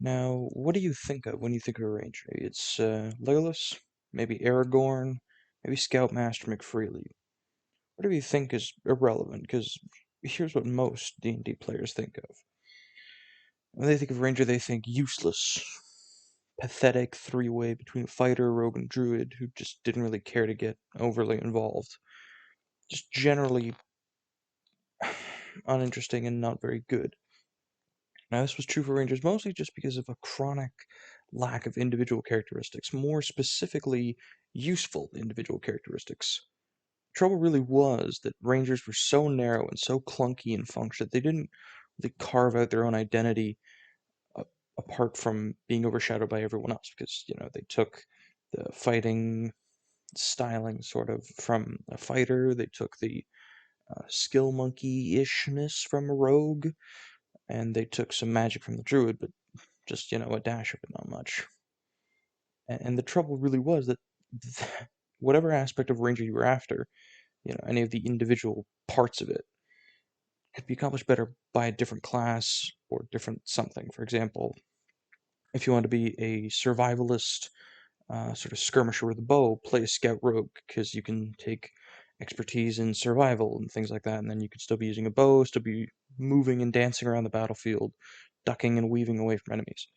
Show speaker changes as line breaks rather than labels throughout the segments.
Now, what do you think of when you think of a ranger? Maybe it's Legolas, maybe Aragorn, maybe Scoutmaster McFreely. Whatever you think is irrelevant, because here's what most D&D players think of. When they think of ranger, they think useless, pathetic three-way between a fighter, rogue, and druid who just didn't really care to get overly involved. Just generally uninteresting and not very good. Now, this was true for Rangers mostly just because of a chronic lack of individual characteristics, more specifically, useful individual characteristics. Trouble really was that Rangers were so narrow and so clunky in function that they didn't really carve out their own identity uh, apart from being overshadowed by everyone else, because, they took the fighting styling sort of from a fighter, they took the skill monkey-ishness from a rogue, and they took some magic from the druid, but just, a dash of it, not much. And the trouble really was that whatever aspect of Ranger you were after, any of the individual parts of it, could be accomplished better by a different class or different something. For example, if you want to be a survivalist, sort of skirmisher with a bow, play a scout rogue, because you can take expertise in survival and things like that, and then you could still be using a bow, still be moving and dancing around the battlefield, ducking and weaving away from enemies.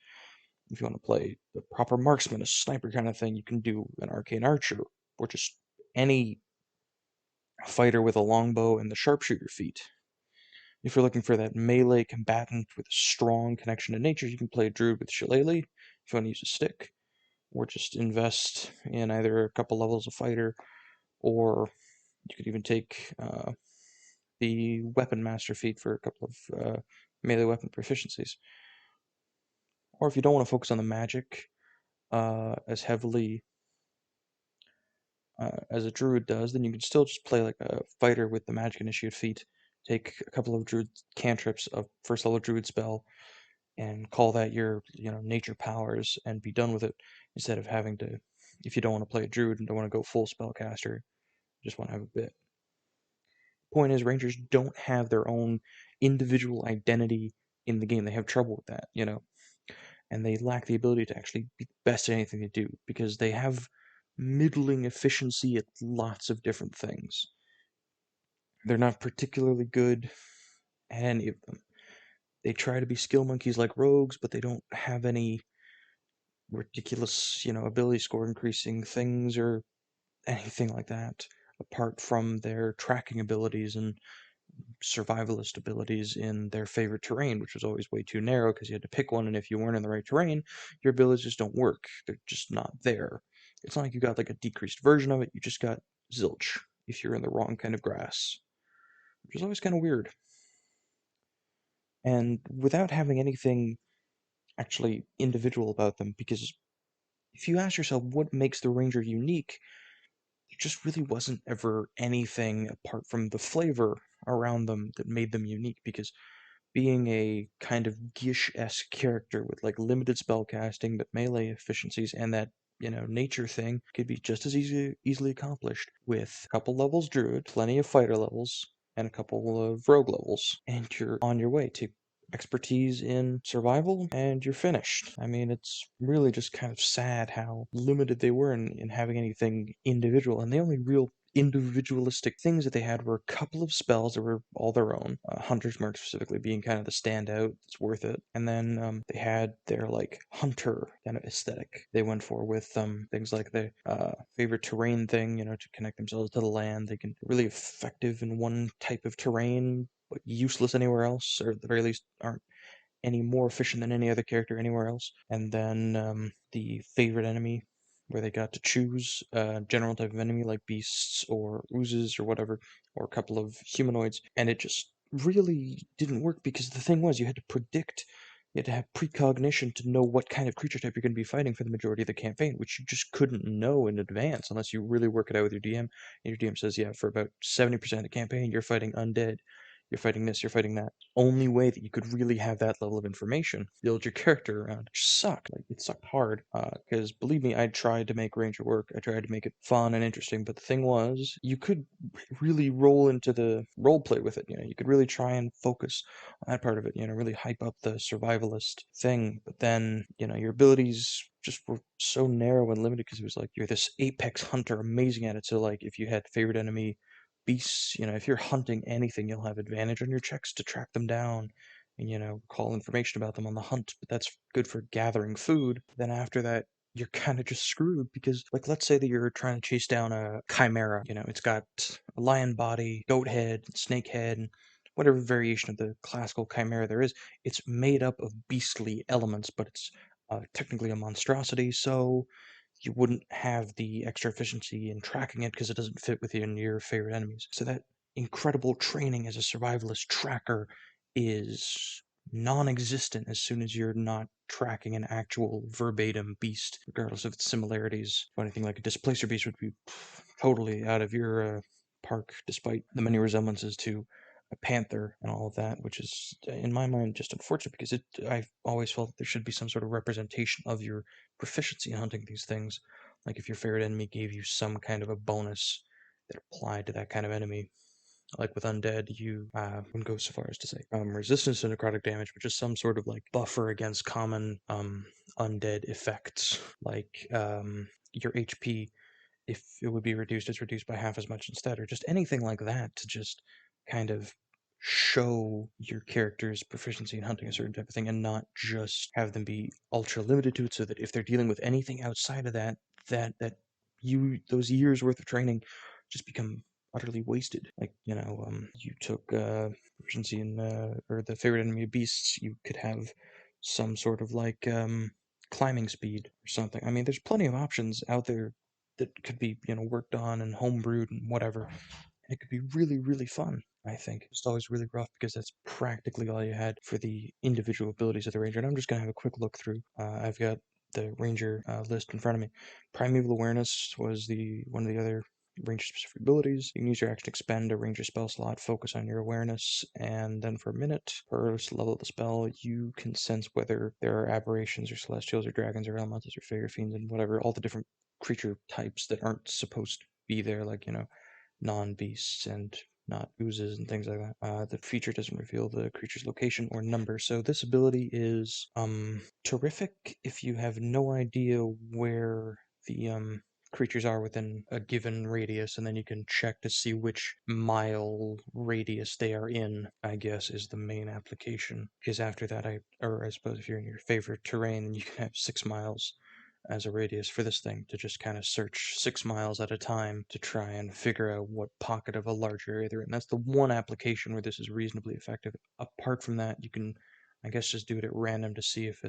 If you want to play the proper marksman, a sniper kind of thing, you can do an arcane archer, or just any fighter with a longbow and the sharpshooter feat. If you're looking for that melee combatant with a strong connection to nature, you can play a druid with shillelagh if you want to use a stick, or just invest in either a couple levels of fighter, or you could even take the weapon master feat for a couple of melee weapon proficiencies. Or if you don't want to focus on the magic as heavily as a druid does, then you can still just play like a fighter with the magic initiate feat, take a couple of druid cantrips of first level druid spell, and call that your nature powers and be done with it, instead of having to, if you don't want to play a druid and don't want to go full spellcaster, just want to have a bit. Point is, rangers don't have their own individual identity in the game. They have trouble with that, and they lack the ability to actually be the best at anything they do, because they have middling efficiency at lots of different things. They're not particularly good at any of them. They try to be skill monkeys like rogues, but they don't have any ridiculous, ability score increasing things or anything like that, apart from their tracking abilities and survivalist abilities in their favorite terrain, which was always way too narrow because you had to pick one, and if you weren't in the right terrain, your abilities just don't work. They're just not there. It's not like you got like a decreased version of it, you just got zilch if you're in the wrong kind of grass, which is always kind of weird. And without having anything actually individual about them, because if you ask yourself what makes the ranger unique, there just really wasn't ever anything apart from the flavor around them that made them unique, because being a kind of Gish-esque character with like limited spellcasting, but melee efficiencies, and that nature thing could be just as easily accomplished with a couple levels druid, plenty of fighter levels, and a couple of rogue levels, and you're on your way to expertise in survival, and you're finished. I mean, it's really just kind of sad how limited they were in having anything individual, and the only real individualistic things that they had were a couple of spells that were all their own, Hunter's Mark specifically being kind of the standout that's worth it, and then they had their like hunter kind of aesthetic they went for with things like the favorite terrain thing, to connect themselves to the land. They can be really effective in one type of terrain, but useless anywhere else, or at the very least aren't any more efficient than any other character anywhere else. And then the favorite enemy, where they got to choose a general type of enemy like beasts or oozes or whatever, or a couple of humanoids, and it just really didn't work, because the thing was, you had to predict, you had to have precognition to know what kind of creature type you're going to be fighting for the majority of the campaign, which you just couldn't know in advance unless you really work it out with your DM, and your DM says, yeah, for about 70% of the campaign, you're fighting undead. you're fighting this, you're fighting that. Only way that you could really have that level of information, build your character around, which sucked. Like, it sucked hard. Because believe me, I tried to make Ranger work. I tried to make it fun and interesting, but the thing was, you could really roll into the role play with it. You could really try and focus on that part of it. Really hype up the survivalist thing. But then, your abilities just were so narrow and limited because it was like you're this apex hunter, amazing at it. So like, if you had favorite enemy beasts, if you're hunting anything, you'll have advantage on your checks to track them down and, call information about them on the hunt. But that's good for gathering food. Then after that, you're kind of just screwed because, like, let's say that you're trying to chase down a chimera. It's got a lion body, goat head, snake head, and whatever variation of the classical chimera there is. It's made up of beastly elements, but it's technically a monstrosity, so you wouldn't have the extra efficiency in tracking it because it doesn't fit within your favorite enemies. So that incredible training as a survivalist tracker is non-existent as soon as you're not tracking an actual verbatim beast, regardless of its similarities. Anything like a displacer beast would be totally out of your park, despite the many resemblances to a panther and all of that, which is, in my mind, just unfortunate because I've always felt there should be some sort of representation of your proficiency in hunting these things. Like if your favorite enemy gave you some kind of a bonus that applied to that kind of enemy. Like with undead, you wouldn't go so far as to say resistance to necrotic damage, but just some sort of like buffer against common undead effects, like your HP, if it would be reduced, it's reduced by half as much instead, or just anything like that to just kind of show your character's proficiency in hunting a certain type of thing and not just have them be ultra limited to it, so that if they're dealing with anything outside of that those years worth of training just become utterly wasted. Like, you took proficiency in or the favorite enemy of beasts, you could have some sort of like climbing speed or something. I mean, there's plenty of options out there that could be, worked on and homebrewed and whatever. And it could be really, really fun, I think. It's always really rough because that's practically all you had for the individual abilities of the ranger. And I'm just going to have a quick look through. I've got the ranger list in front of me. Primeval awareness was the one of the other ranger specific abilities. You can use your action to expend a ranger spell slot, focus on your awareness, and then for a minute per level of the spell, you can sense whether there are aberrations or celestials or dragons or elementals or fairy fiends and whatever, all the different creature types that aren't supposed to be there, like, non-beasts and not oozes and things like that. The feature doesn't reveal the creature's location or number, so this ability is terrific if you have no idea where the creatures are within a given radius, and then you can check to see which mile radius they are in, I guess, is the main application. Because after that, I suppose if you're in your favorite terrain, you can have 6 miles as a radius for this thing to just kind of search 6 miles at a time to try and figure out what pocket of a large area they're in. That's the one application where this is reasonably effective. Apart from that, you can, I guess, just do it at random to see if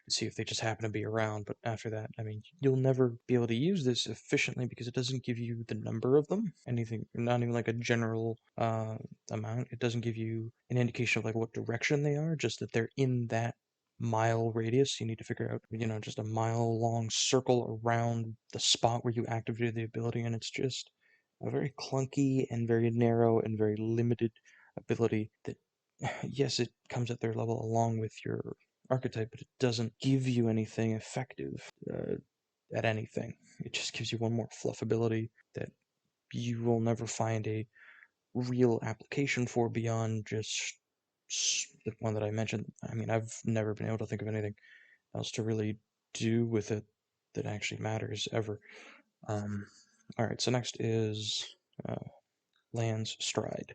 see if they just happen to be around. But after that, I mean, you'll never be able to use this efficiently because it doesn't give you the number of them, anything, not even like a general amount. It doesn't give you an indication of like what direction they are, just that they're in that mile radius. You need to figure out, just a mile long circle around the spot where you activated the ability, and it's just a very clunky and very narrow and very limited ability that, yes, it comes at their level along with your archetype, but it doesn't give you anything effective at anything. It just gives you one more fluff ability that you will never find a real application for beyond just the one that I mentioned. I mean, I've never been able to think of anything else to really do with it that actually matters ever. All right, so next is uh, Land's Stride.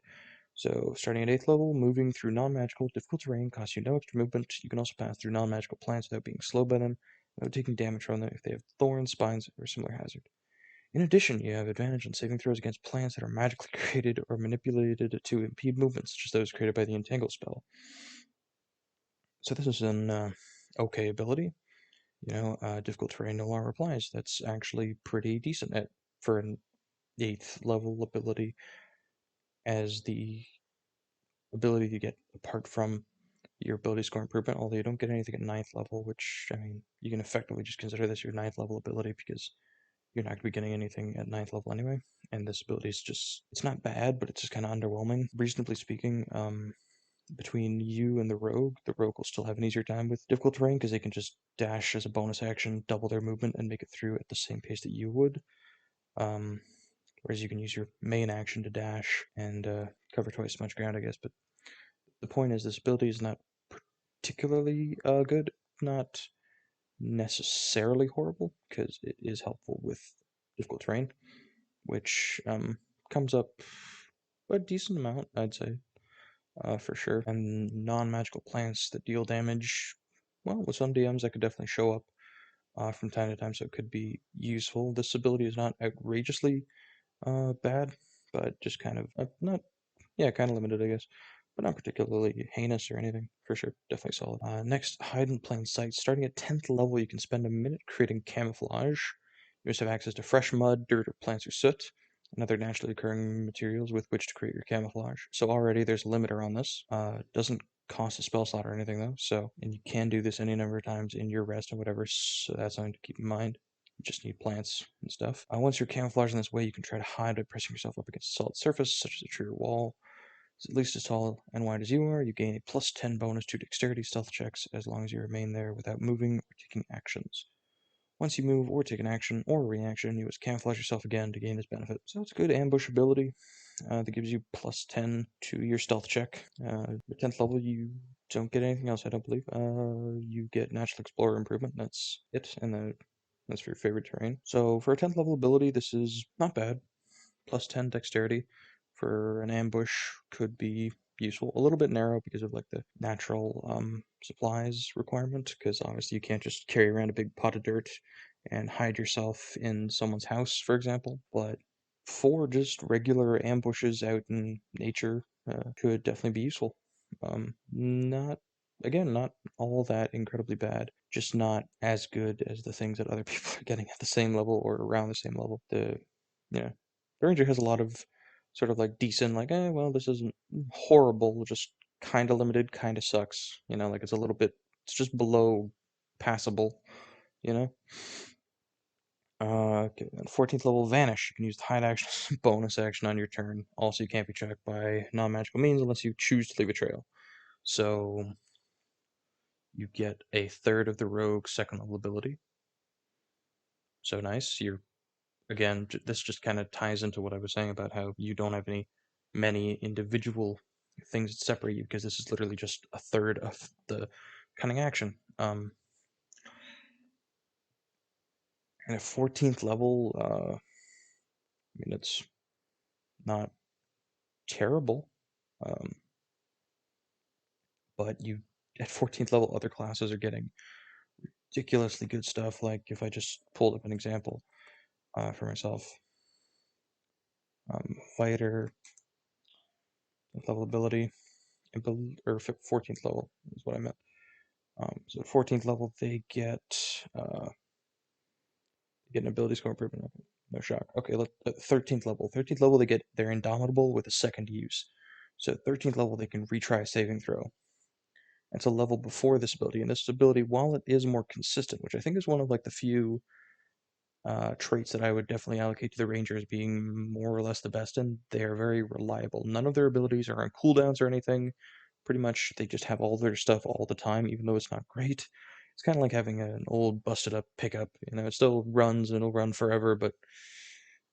So starting at 8th level, moving through non-magical, difficult terrain costs you no extra movement. You can also pass through non-magical plants without being slowed by them, without taking damage from them if they have thorns, spines, or similar hazard. In addition, you have advantage on saving throws against plants that are magically created or manipulated to impede movement, such as those created by the Entangle spell. So this is an okay ability. Difficult terrain no longer applies. That's actually pretty decent for an 8th level ability, as the ability you get apart from your ability score improvement, although you don't get anything at 9th level, which, I mean, you can effectively just consider this your 9th level ability because you're not going to be getting anything at 9th level anyway. And this ability is just, it's not bad, but it's just kind of underwhelming. Reasonably speaking, between you and the rogue will still have an easier time with difficult terrain because they can just dash as a bonus action, double their movement, and make it through at the same pace that you would. Whereas you can use your main action to dash and cover twice as much ground, I guess. But the point is, this ability is not particularly good, not necessarily horrible, because it is helpful with difficult terrain, which comes up a decent amount, I'd say, for sure. And non-magical plants that deal damage, well, with some DMs that could definitely show up from time to time, so it could be useful. This ability is not outrageously bad, but just kind of not, yeah, kind of limited, I guess, but not particularly heinous or anything, for sure. Definitely solid. Next, hide in plain sight. Starting at 10th level, you can spend a minute creating camouflage. You also have access to fresh mud, dirt, or plants or soot, and other naturally occurring materials with which to create your camouflage. So already there's a limiter on this. Doesn't cost a spell slot or anything though, so, and you can do this any number of times in your rest and whatever, so that's something to keep in mind. You just need plants and stuff. Once you're camouflaged in this way, you can try to hide by pressing yourself up against a solid surface, such as a tree or wall. It's at least as tall and wide as you are. You gain a plus 10 bonus to dexterity stealth checks as long as you remain there without moving or taking actions. Once you move or take an action or a reaction, you must camouflage yourself again to gain this benefit. So it's a good ambush ability that gives you plus 10 to your stealth check. At 10th level, you don't get anything else, I don't believe. You get Natural Explorer improvement, that's it, and that's for your favorite terrain. So for a 10th level ability, this is not bad. Plus 10 dexterity for an ambush could be useful. A little bit narrow because of like the natural supplies requirement, because obviously you can't just carry around a big pot of dirt and hide yourself in someone's house, for example. But for just regular ambushes out in nature, could definitely be useful. Not, again, not all that incredibly bad, just not as good as the things that other people are getting at the same level or around the same level. Yeah, the Ranger has a lot of sort of like decent, like, well, this isn't horrible, just kind of limited, kind of sucks. Like it's a little bit, it's just below passable, you know? Okay, then 14th level Vanish. You can use the hide action bonus action on your turn. Also, you can't be tracked by non-magical means unless you choose to leave a trail. So, you get a third of the rogue second level ability. So nice. Again, this just kind of ties into what I was saying about how you don't have many individual things that separate you, because this is literally just a third of the cunning action. And at 14th level, I mean, it's not terrible, but at 14th level, other classes are getting ridiculously good stuff. Like if I just pulled up an example for myself, fighter level ability, or 14th level is what I meant. So at 14th level, they get an ability score improvement. Okay. No shock. Okay, 13th level. 13th level, they're indomitable with a second use. So at 13th level, they can retry a saving throw. It's a level before this ability, and this ability, while it is more consistent, which I think is one of like the few traits that I would definitely allocate to the Ranger as being more or less the best in, they are very reliable. None of their abilities are on cooldowns or anything. Pretty much, they just have all their stuff all the time, even though it's not great. It's kind of like having an old busted up pickup. It still runs and it'll run forever, but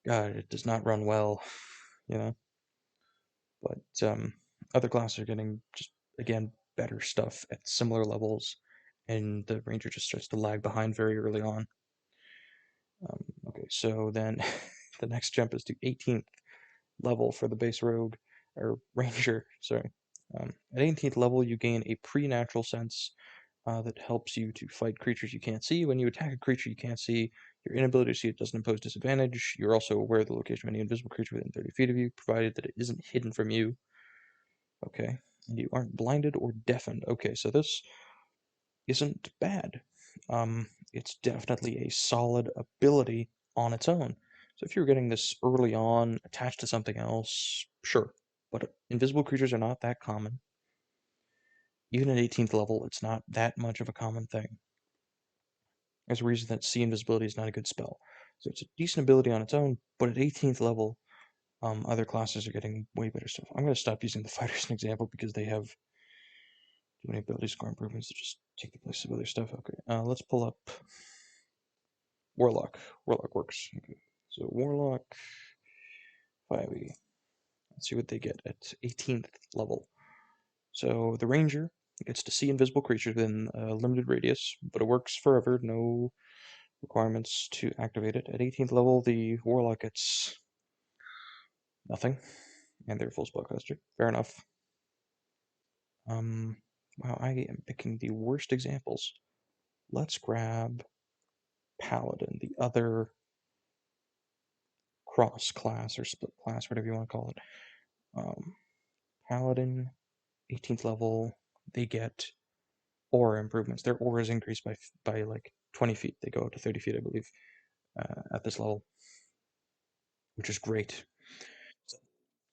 God, it does not run well. You know. But other classes are getting just, again, better stuff at similar levels, and the Ranger just starts to lag behind very early on. Okay, so then the next jump is to 18th level for the base rogue, or ranger, sorry. At 18th level, you gain a pre-natural sense that helps you to fight creatures you can't see. When you attack a creature you can't see, your inability to see it doesn't impose disadvantage. You're also aware of the location of any invisible creature within 30 feet of you, provided that it isn't hidden from you. Okay, and you aren't blinded or deafened. Okay, so this isn't bad. It's definitely a solid ability on its own. So if you're getting this early on, attached to something else, sure. But invisible creatures are not that common. Even at 18th level, it's not that much of a common thing. There's a reason that see invisibility is not a good spell. So it's a decent ability on its own, but at 18th level, other classes are getting way better stuff. I'm going to stop using the fighter as an example because they have too many ability score improvements to just take the place of other stuff. Okay, let's pull up Warlock. Warlock works. Okay. So Warlock 5e. Let's see what they get at 18th level. So the Ranger gets to see invisible creatures within a limited radius, but it works forever, no requirements to activate it. At 18th level, the Warlock gets nothing, and they're full spellcaster. Fair enough. Wow, I am picking the worst examples. Let's grab Paladin, the other cross class or split class, whatever you want to call it. Paladin, 18th level, they get aura improvements. Their aura is increased by like 20 feet. They go up to 30 feet, I believe, at this level, which is great. So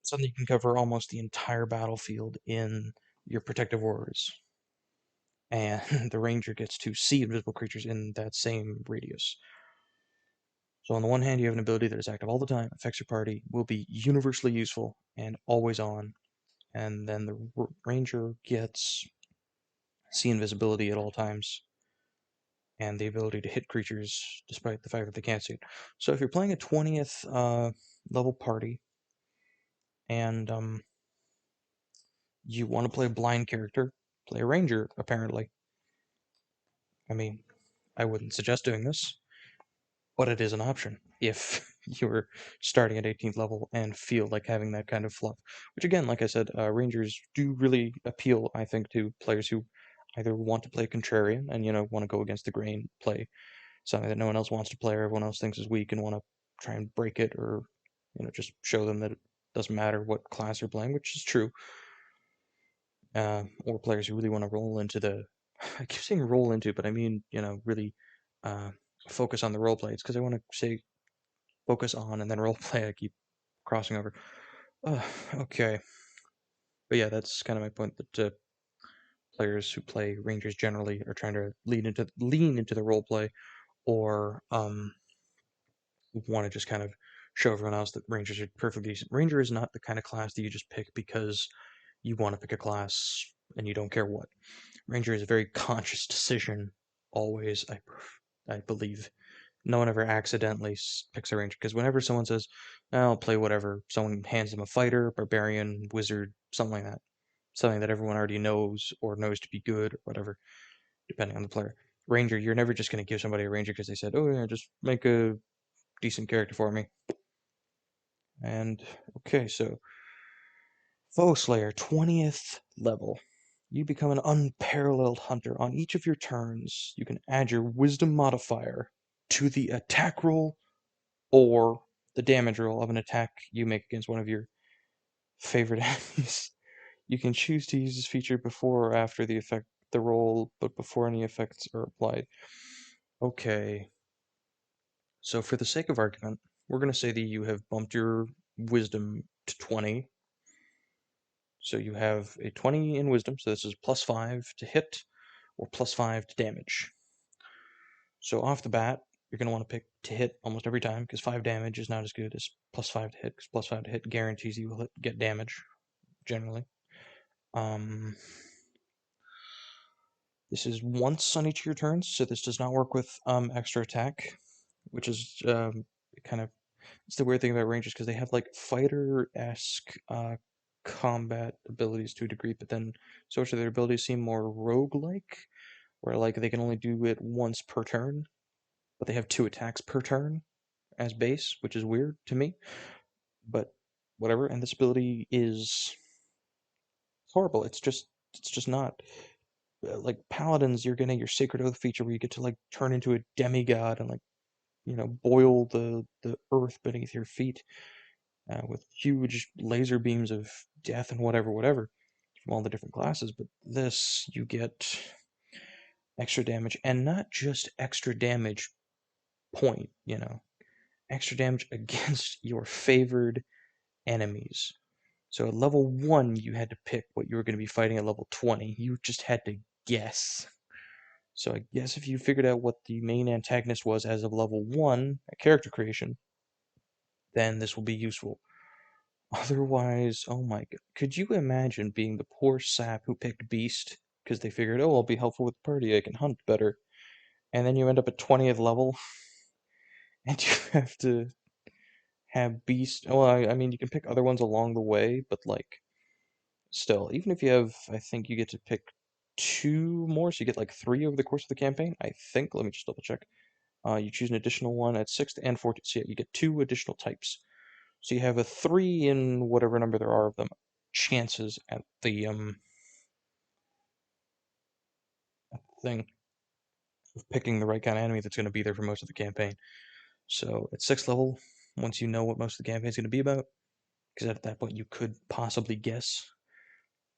suddenly you can cover almost the entire battlefield in your protective auras. And the ranger gets to see invisible creatures in that same radius. So on the one hand, you have an ability that is active all the time, affects your party, will be universally useful and always on. And then the ranger gets see invisibility at all times and the ability to hit creatures despite the fact that they can't see it. So if you're playing a 20th level party and you want to play a blind character, play a ranger, apparently. I mean, I wouldn't suggest doing this, but it is an option if you're starting at 18th level and feel like having that kind of fluff. Which again, like I said, rangers do really appeal, I think, to players who either want to play contrarian and, want to go against the grain, play something that no one else wants to play or everyone else thinks is weak and want to try and break it or, just show them that it doesn't matter what class you're playing, which is true. Or players who really want to roll into the, I keep saying roll into, but I mean, really uh, focus on the role play. It's because I want to say focus on and then role play. I keep crossing over. Okay. But yeah, that's kind of my point that players who play Rangers generally are trying to lean into the role play or want to just kind of show everyone else that Rangers are perfectly decent. Ranger is not the kind of class that you just pick because you want to pick a class and you don't care what. Ranger is a very conscious decision, always, I believe. No one ever accidentally picks a ranger, because whenever someone says, I'll play whatever, someone hands them a fighter, barbarian, wizard, something like that. Something that everyone already knows or knows to be good or whatever, depending on the player. Ranger, you're never just going to give somebody a ranger because they said, oh yeah, just make a decent character for me. And, okay, so Foe Slayer, 20th level. You become an unparalleled hunter. On each of your turns, you can add your wisdom modifier to the attack roll or the damage roll of an attack you make against one of your favorite enemies. You can choose to use this feature before or after the roll, but before any effects are applied. Okay. So for the sake of argument, we're going to say that you have bumped your wisdom to 20. So you have a 20 in wisdom, so this is +5 to hit or +5 to damage. So off the bat, you're going to want to pick to hit almost every time, because 5 damage is not as good as +5 to hit, because +5 to hit guarantees you will get damage, generally. This is once on each of your turns, so this does not work with extra attack, which is kind of, it's the weird thing about rangers, because they have like fighter-esque combat abilities to a degree, but then so much of their abilities seem more rogue-like, where like they can only do it once per turn, but they have 2 attacks per turn as base, which is weird to me. But whatever, and this ability is horrible. It's just not. Like paladins, you're getting your sacred oath feature where you get to like turn into a demigod and like boil the earth beneath your feet with huge laser beams of death and whatever from all the different classes. But this, you get extra damage, and not just extra damage point, extra damage against your favored enemies. So at level 1, you had to pick what you were going to be fighting at level 20. You just had to guess. So I guess if you figured out what the main antagonist was as of level 1 at character creation, then this will be useful. Otherwise, oh my god, could you imagine being the poor sap who picked Beast because they figured, oh, I'll be helpful with the party, I can hunt better, and then you end up at 20th level and you have to have Beast. Well, I mean, you can pick other ones along the way, but like, still, even if you have, I think you get to pick two more, so you get like three over the course of the campaign. I think. Let me just double check. You choose an additional one at 6th and 14th, so yeah, you get two additional types. So you have a 3 in whatever number there are of them chances at the thing of picking the right kind of enemy that's going to be there for most of the campaign. So at 6th level, once you know what most of the campaign is going to be about, because at that point you could possibly guess,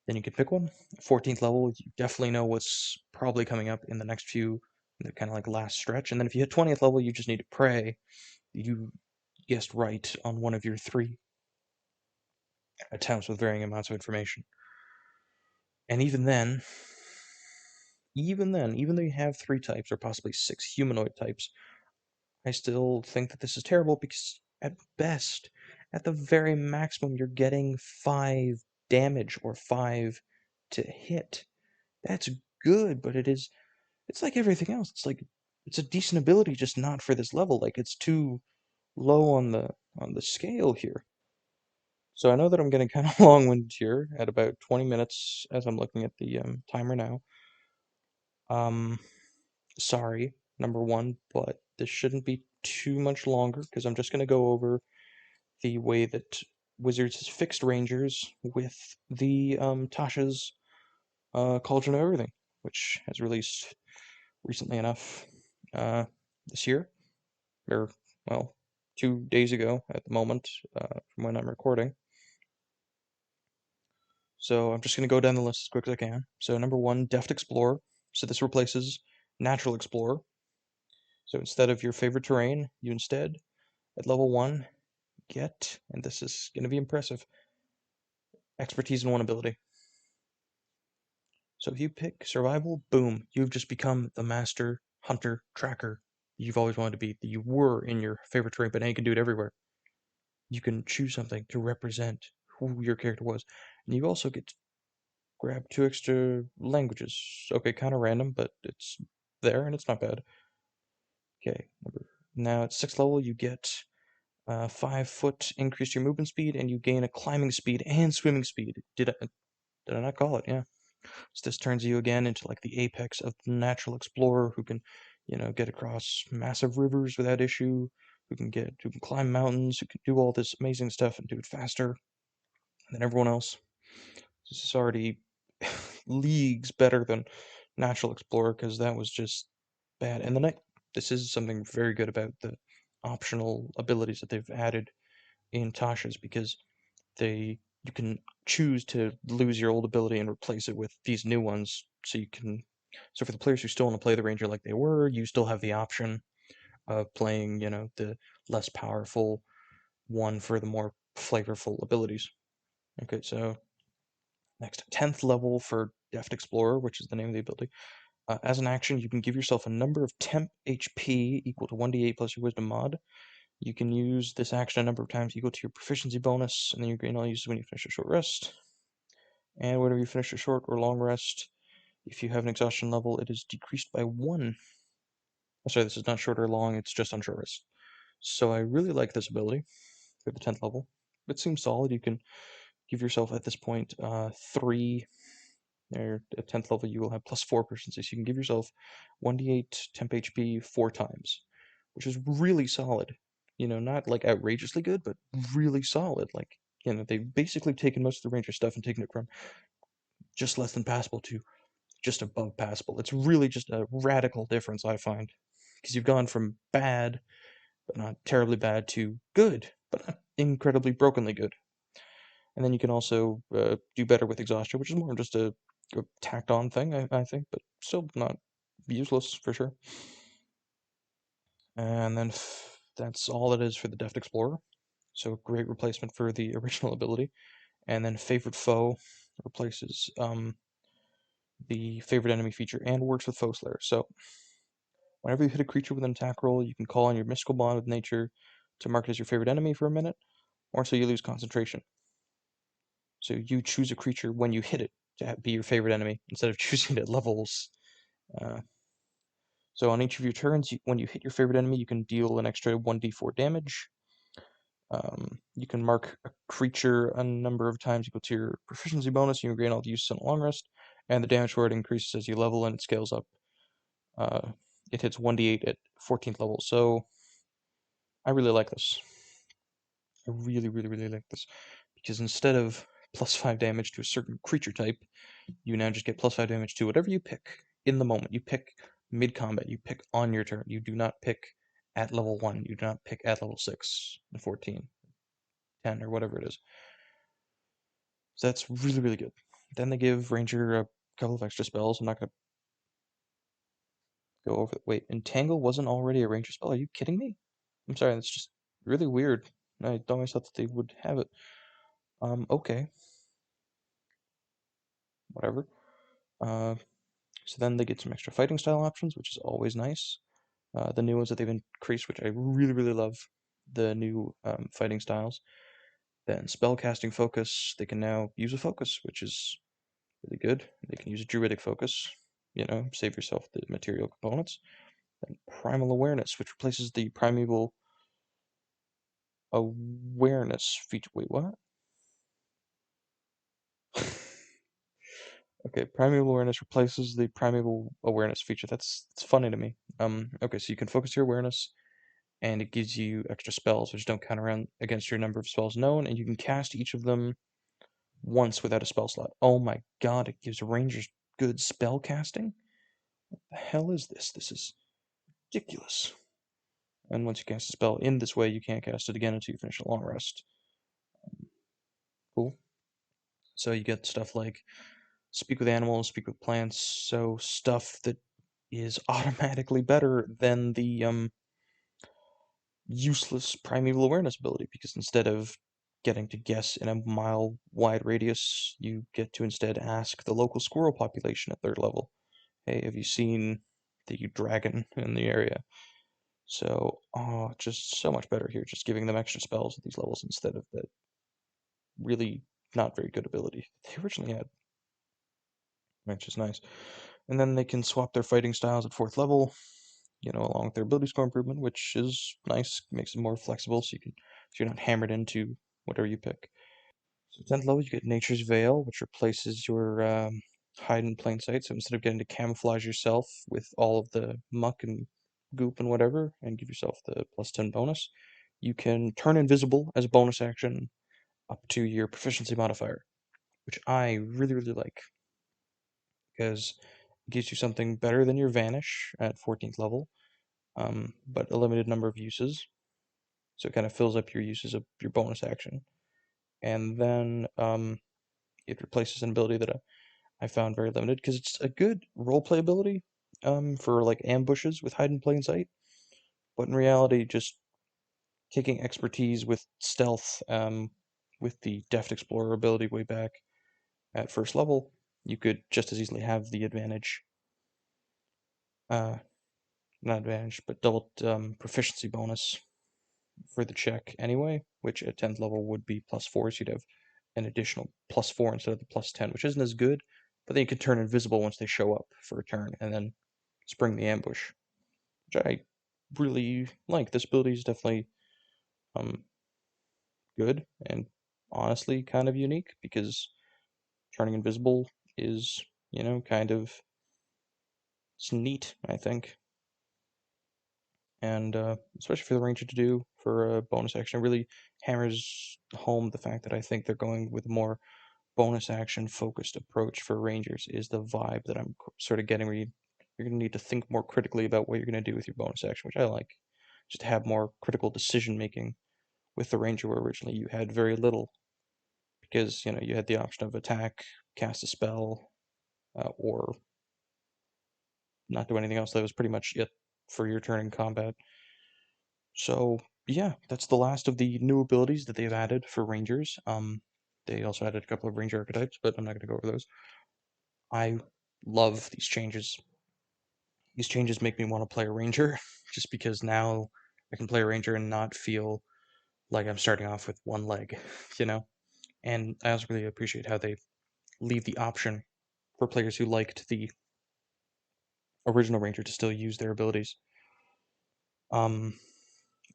then you can pick one. 14th level, you definitely know what's probably coming up in the next few, the kind of like last stretch. And then if you hit 20th level, you just need to pray you guessed right on one of your 3 attempts with varying amounts of information. And even though you have 3 types or possibly 6 humanoid types, I still think that this is terrible because at best, at the very maximum, you're getting 5 damage or 5 to hit. That's good, but it's like everything else. It's like it's a decent ability, just not for this level. Like it's too low on the scale here. So I know that I'm getting kind of long-winded here at about 20 minutes as I'm looking at the timer now. Um, sorry, number one, but this shouldn't be too much longer because I'm just going to go over the way that Wizards has fixed Rangers with the Tasha's Cauldron of Everything, which has released recently enough this year, or well, 2 days ago at the moment from when I'm recording. So I'm just going to go down the list as quick as I can. So number 1, Deft Explorer. So this replaces Natural Explorer. So instead of your favorite terrain, you instead, at level 1, get, and this is going to be impressive, Expertise in one ability. So if you pick Survival, boom, you've just become the master hunter tracker you've always wanted to be, that you were in your favorite terrain, but now you can do it everywhere. You can choose something to represent who your character was. And you also get to grab 2 extra languages. Okay, kind of random, but it's there and it's not bad. Okay, now at 6th level, you get 5 foot increase your movement speed, and you gain a climbing speed and swimming speed. Did I not call it? Yeah. So this turns you again into like the apex of the natural explorer who can, get across massive rivers without issue, who can climb mountains, who can do all this amazing stuff and do it faster than everyone else. This is already leagues better than natural explorer because that was just bad. And this is something very good about the optional abilities that they've added in Tasha's, because you can choose to lose your old ability and replace it with these new ones. So for the players who still want to play the ranger like they were, you still have the option of playing, the less powerful one for the more flavorful abilities. Okay, so next, 10th level for Deft Explorer, which is the name of the ability. As an action, you can give yourself a number of temp HP equal to 1d8 plus your wisdom mod. You can use this action a number of times equal to your proficiency bonus, and then your gain all uses when you finish a short rest. And whenever you finish a short or long rest, if you have an exhaustion level, it is decreased by 1. Oh, sorry, this is not short or long, it's just on short rest. So I really like this ability for the 10th level. It seems solid. You can give yourself at this point 3, or at 10th level you will have +4 proficiency, so you can give yourself 1d8 temp HP 4 times, which is really solid. Not like outrageously good, but really solid. Like, they've basically taken most of the ranger stuff and taken it from just less than passable to just above passable. It's really just a radical difference, I find, because you've gone from bad, but not terribly bad, to good, but not incredibly brokenly good. And then you can also do better with exhaustion, which is more just a tacked on thing, I think, but still not useless for sure. And then that's all it is for the Deft Explorer. So great replacement for the original ability. And then Favorite Foe replaces the favorite enemy feature, and works with foe slayer. So whenever you hit a creature with an attack roll, you can call on your mystical bond with nature to mark it as your favorite enemy for a minute, or so you lose concentration. So you choose a creature when you hit it to be your favorite enemy instead of choosing it at levels. Uh, so on each of your turns, when you hit your favorite enemy, you can deal an extra 1d4 damage. You can mark a creature a number of times equal to your proficiency bonus. You can gain all the uses on a long rest, and the damage for it increases as you level and it scales up. It hits 1d8 at 14th level. So I really like this. I really, really, really like this because instead of +5 damage to a certain creature type, you now just get +5 damage to whatever you pick in the moment. You pick mid combat. You pick on your turn. You do not pick at level 1. You do not pick at level 6, 14, 10, or whatever it is. So that's really, really good. Then they give Ranger a couple of extra spells. I'm not going to go over. Wait, Entangle wasn't already a Ranger spell? Are you kidding me? I'm sorry, that's just really weird. I always thought that they would have it. Okay. Whatever. So then they get some extra fighting style options, which is always nice. The new ones that they've increased, which I really, really love, the new fighting styles. Then spellcasting focus, they can now use a focus, which is really good. They can use a druidic focus, save yourself the material components. Then primal awareness, which replaces the primeval awareness feature. Wait, what? Okay, primeval awareness replaces the primeval awareness feature. That's funny to me. Okay, so you can focus your awareness, and it gives you extra spells which don't count around against your number of spells known, and you can cast each of them once without a spell slot. Oh my god, it gives rangers good spell casting? What the hell is this? This is ridiculous. And once you cast a spell in this way, you can't cast it again until you finish a long rest. Cool. So you get stuff like speak with animals, speak with plants, so stuff that is automatically better than the useless primeval awareness ability, because instead of getting to guess in a mile wide radius, you get to instead ask the local squirrel population at 3rd level, hey, have you seen the dragon in the area? So, just so much better here, just giving them extra spells at these levels instead of that really not very good ability they originally had, which is nice. And then they can swap their fighting styles at 4th level, along with their ability score improvement, which is nice, makes it more flexible, so you're not hammered into whatever you pick. So 10th level, you get Nature's Veil, which replaces your hide in plain sight. So instead of getting to camouflage yourself with all of the muck and goop and whatever, and give yourself the +10 bonus, you can turn invisible as a bonus action up to your proficiency modifier, which I really, really like, because it gives you something better than your Vanish at 14th level, but a limited number of uses. So it kind of fills up your uses of your bonus action. And then it replaces an ability that I found very limited, because it's a good roleplay ability for like ambushes with hide in plain sight, but in reality, just taking expertise with stealth, with the Deft Explorer ability way back at 1st level, you could just as easily have the advantage, not advantage, but double proficiency bonus for the check anyway, which at 10th level would be +4, so you'd have an additional +4 instead of the +10, which isn't as good, but then you can turn invisible once they show up for a turn, and then spring the ambush, which I really like. This ability is definitely um, good and honestly kind of unique, because turning invisible is, kind of, it's neat, I think. And especially for the ranger to do for a bonus action, it really hammers home the fact that I think they're going with a more bonus action focused approach for rangers is the vibe that I'm sort of getting, where you're going to need to think more critically about what you're going to do with your bonus action, which I like. Just to have more critical decision making with the ranger, where originally you had very little, because you had the option of attack, cast a spell, or not do anything else. That was pretty much it for your turn in combat. So yeah, that's the last of the new abilities that they've added for rangers. They also added a couple of ranger archetypes, but I'm not going to go over those. I love these changes. These changes make me want to play a ranger, just because now I can play a ranger and not feel like I'm starting off with one leg, you know? And I also really appreciate how they leave the option for players who liked the original ranger to still use their abilities. Um,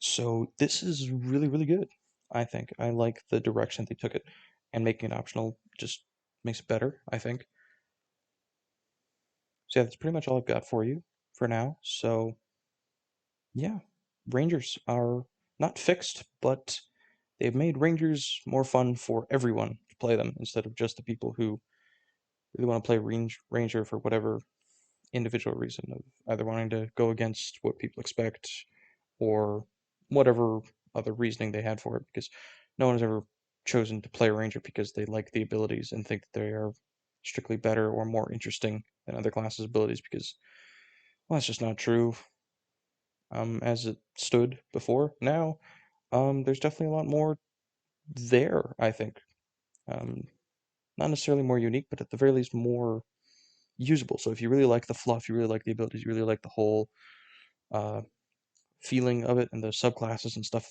so this is really, really good. I think I like the direction they took it, and making it optional just makes it better, I think. So yeah, that's pretty much all I've got for you for now. So yeah, Rangers are not fixed, but they've made Rangers more fun for everyone to play them instead of just the people who really want to play Ranger for whatever individual reason of either wanting to go against what people expect or whatever other reasoning they had for it, because no one has ever chosen to play a Ranger because they like the abilities and think that they are strictly better or more interesting than other classes' abilities, because, well, that's just not true as it stood before. Now, there's definitely a lot more there, I think. Um, Not necessarily more unique, but at the very least more usable. So if you really like the fluff, you really like the abilities, you really like the whole uh, feeling of it and the subclasses and stuff,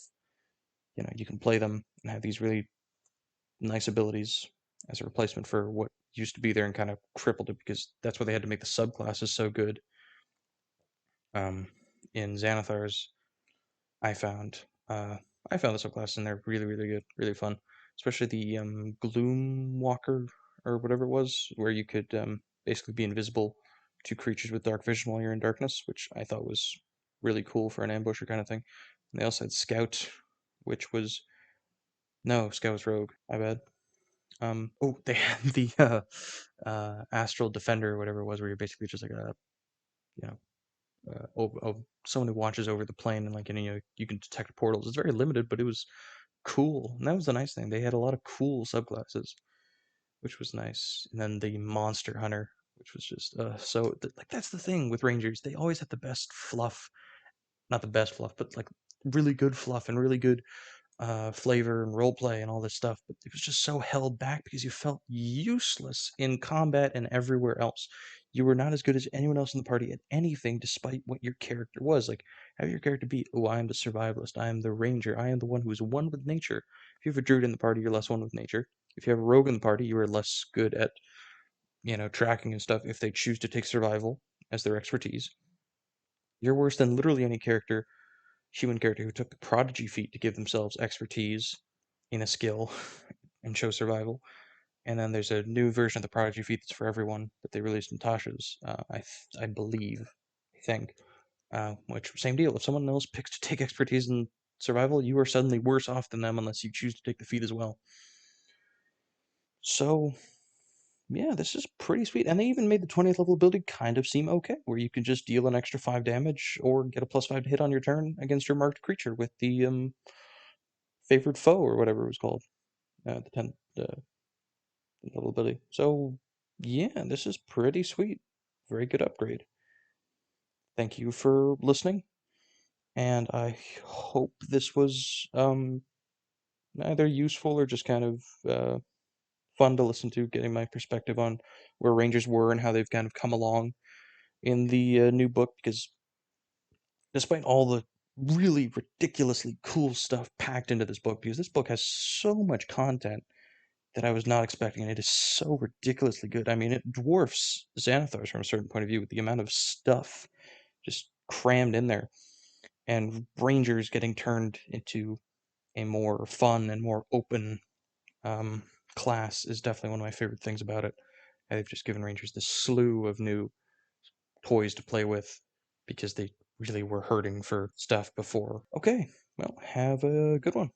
you can play them and have these really nice abilities as a replacement for what used to be there and kind of crippled it, because that's why they had to make the subclasses so good. Um, in Xanathar's, I found uh, I found the subclasses and they're really, really good, really fun, especially the Gloom Walker or whatever it was, where you could basically be invisible to creatures with dark vision while you're in darkness, which I thought was really cool for an ambusher kind of thing. And they also had Scout, which was no, Scout was Rogue. I bet. Oh, they had the Astral Defender or whatever it was, where you're basically just like a you know someone who watches over the plane, and like you can detect portals. It's very limited, but it was cool, and that was the nice thing. They had a lot of cool subclasses, which was nice. And then the Monster Hunter, which was just like that's the thing with Rangers. They always have the best fluff, not the best fluff, but like really good fluff and really good flavor and roleplay and all this stuff, but it was just so held back because you felt useless in combat and everywhere else. You were not as good as anyone else in the party at anything, despite what your character was. Like, have your character be, oh, I am the survivalist, I am the ranger, I am the one who is one with nature. If you have a druid in the party, you're less one with nature. If you have a rogue in the party, you are less good at, tracking and stuff if they choose to take survival as their expertise. You're worse than literally any human character who took the prodigy feat to give themselves expertise in a skill and show survival. And then there's a new version of the prodigy feat that's for everyone that they released in Tasha's, I believe, I think. Which same deal. If someone else picks to take expertise in survival, you are suddenly worse off than them unless you choose to take the feat as well. So yeah, this is pretty sweet. And they even made the 20th level ability kind of seem okay, where you can just deal an extra 5 damage or get a +5 to hit on your turn against your marked creature with the favored foe or whatever it was called, the 10th level ability. So yeah, this is pretty sweet. Very good upgrade. Thank you for listening, and I hope this was either useful or just kind of fun to listen to, getting my perspective on where Rangers were and how they've kind of come along in the new book, because despite all the really ridiculously cool stuff packed into this book, because this book has so much content that I was not expecting, and it is so ridiculously good. I mean, it dwarfs Xanathar's from a certain point of view with the amount of stuff just crammed in there, and Rangers getting turned into a more fun and more open um, class is definitely one of my favorite things about it. And they've just given Rangers this slew of new toys to play with because they really were hurting for stuff before. Okay, well, have a good one.